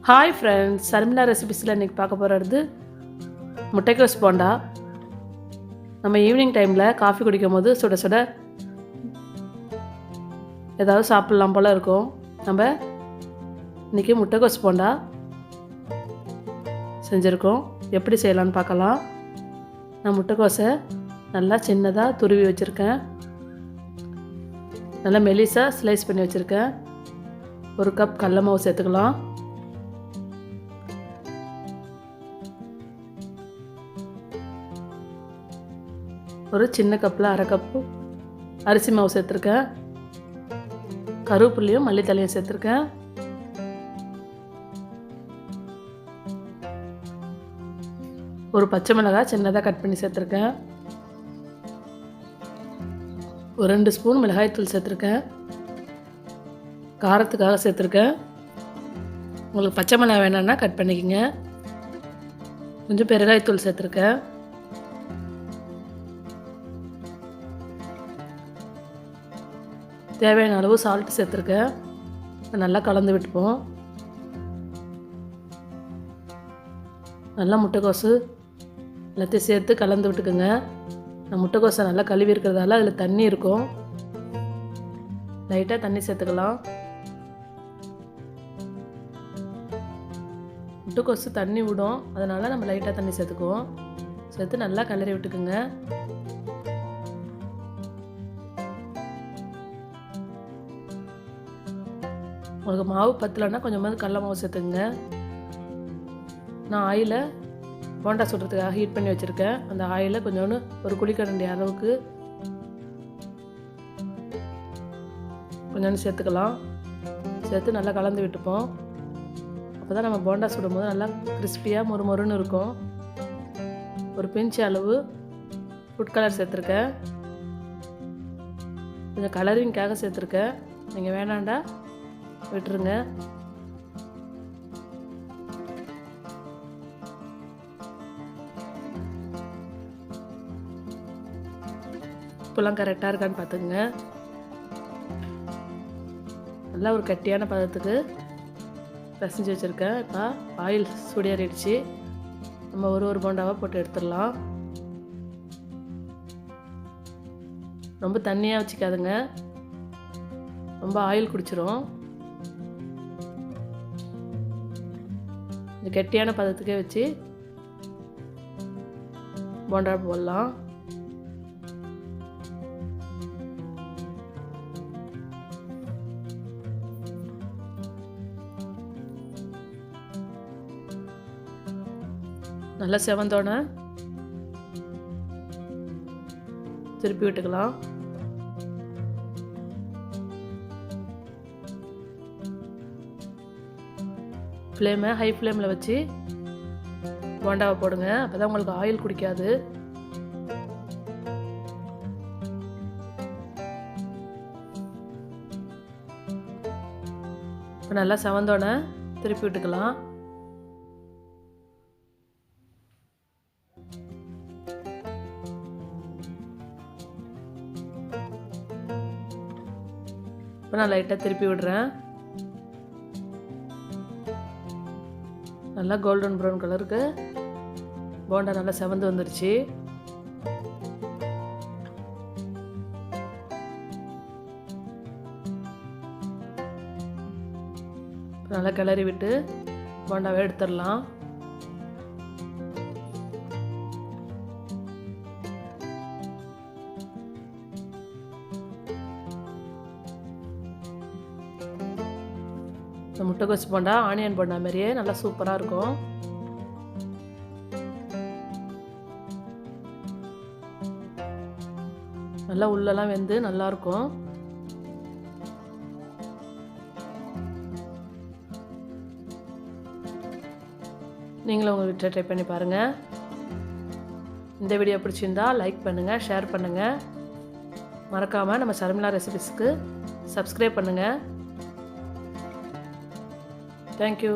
Hi friends, Sharmila ரெசிபிஸில் இன்றைக்கி பார்க்க போகிறது முட்டைக்கோஸ் போண்டா. நம்ம ஈவினிங் டைமில் காஃபி குடிக்கும் போது சுட சுட ஏதாவது சாப்பிட்லாம் போல் இருக்கும். நம்ம இன்றைக்கி முட்டைக்கோஸ் போண்டா செஞ்சுருக்கோம். எப்படி செய்யலான்னு பார்க்கலாம். நான் முட்டைக்கோஸை நல்லா சின்னதாக துருவி வச்சுருக்கேன். நல்லா மெலிசாக ஸ்லைஸ் பண்ணி வச்சுருக்கேன். ஒரு கப் கடல மாவு சேர்த்துக்கலாம். ஒரு சின்ன கப்பில் அரை கப்பு அரிசி மாவு சேர்த்துருக்கேன். கருவேப்பிலையும் மல்லித்தலையும் சேர்த்துருக்கேன். ஒரு பச்சை மிளகாய் சின்னதாக கட் பண்ணி சேர்த்துருக்கேன். ஒரு 2 ஸ்பூன் மிளகாய்த்தூள் சேர்த்துருக்கேன். காரத்துக்காக சேர்த்துருக்கேன். உங்களுக்கு பச்சை மிளகாய் வேணும்னா கட் பண்ணிக்கோங்க. கொஞ்சம் பெருங்காயத்தூள் சேர்த்துருக்கேன். தேவையான அளவு சால்ட் சேர்த்துருக்கேன். நல்லா கலந்து விட்டுப்போம். நல்லா முட்டைக்கோசு எல்லாத்தையும் சேர்த்து கலந்து விட்டுக்குங்க. நான் முட்டைக்கோசை நல்லா கழுவி இருக்கிறதால அதில் தண்ணி இருக்கும். லைட்டாக தண்ணி சேர்த்துக்கலாம். முட்டைக்கோசு தண்ணி விடும், அதனால் நம்ம லைட்டாக தண்ணி சேர்த்துக்குவோம். சேர்த்து நல்லா கிளறி விட்டுக்குங்க. உங்களுக்கு மாவு பத்தலைன்னா கொஞ்சமாக கடல மாவு சேர்த்துக்குங்க. நான் ஆயிலை போண்டா சுடுறதுக்காக ஹீட் பண்ணி வச்சுருக்கேன். அந்த ஆயிலை கொஞ்சோண்டு ஒரு குழிக்கரண்டி அளவுக்கு கொஞ்சோண்டு சேர்த்துக்கலாம். சேர்த்து நல்லா கலந்து விட்டுப்போம். அப்போ தான் நம்ம போண்டா சுடும்போது நல்லா கிறிஸ்பியாக மொறுமொறுன்னு இருக்கும். ஒரு பிஞ்சு அளவு ஃபுட் கலர் சேர்த்துருக்கேன். கொஞ்சம் கலரிங்காக சேர்த்துருக்கேன். நீங்கள் வேணாண்டா விட்டுருங்க. இப்போலாம் கரெக்டாக இருக்கான்னு பார்த்துங்க. நல்லா ஒரு கட்டியான பதத்துக்கு பிசைஞ்சு வச்சுருக்கேன். இப்போ ஆயில் சூடேறிடுச்சு. நம்ம ஒரு போண்டாவாக போட்டு எடுத்துடலாம். ரொம்ப தண்ணியாக வச்சுக்காதுங்க, ரொம்ப ஆயில் குடிச்சிரும். இந்த கெட்டியான பதத்துக்கே வச்சு போண்டா போடலாம். நல்லா செவந்தோடனே திருப்பி விட்டுக்கலாம். ஃப்ளேமை ஹை ஃப்ளேமில் வச்சு போண்டாவை போடுங்க. அப்போ தான் உங்களுக்கு ஆயில் குடிக்காது. இப்போ நல்லா செவந்தோடனே திருப்பி விட்டுக்கலாம். இப்போ நான் லைட்டாக திருப்பி விடுறேன். நல்லா கோல்டன் ப்ரௌன் கலருக்கு போண்டா நல்லா செவந்து வந்துருச்சு. நல்லா கிளறி விட்டு போண்டாவை எடுத்துடலாம். இந்த முட்டைக்கோஸ் போண்டா ஆனியன் போண்டா மாதிரியே நல்லா சூப்பராக இருக்கும். நல்லா உள்ளெல்லாம் வெந்து நல்லாயிருக்கும். நீங்களும் உங்கள் வீட்டில் ட்ரை பண்ணி பாருங்கள். இந்த வீடியோ பிடிச்சிருந்தா லைக் பண்ணுங்கள், ஷேர் பண்ணுங்கள். மறக்காமல் நம்ம ஷர்மிளா ரெசிபிஸ்க்கு சப்ஸ்கிரைப் பண்ணுங்கள். Thank you.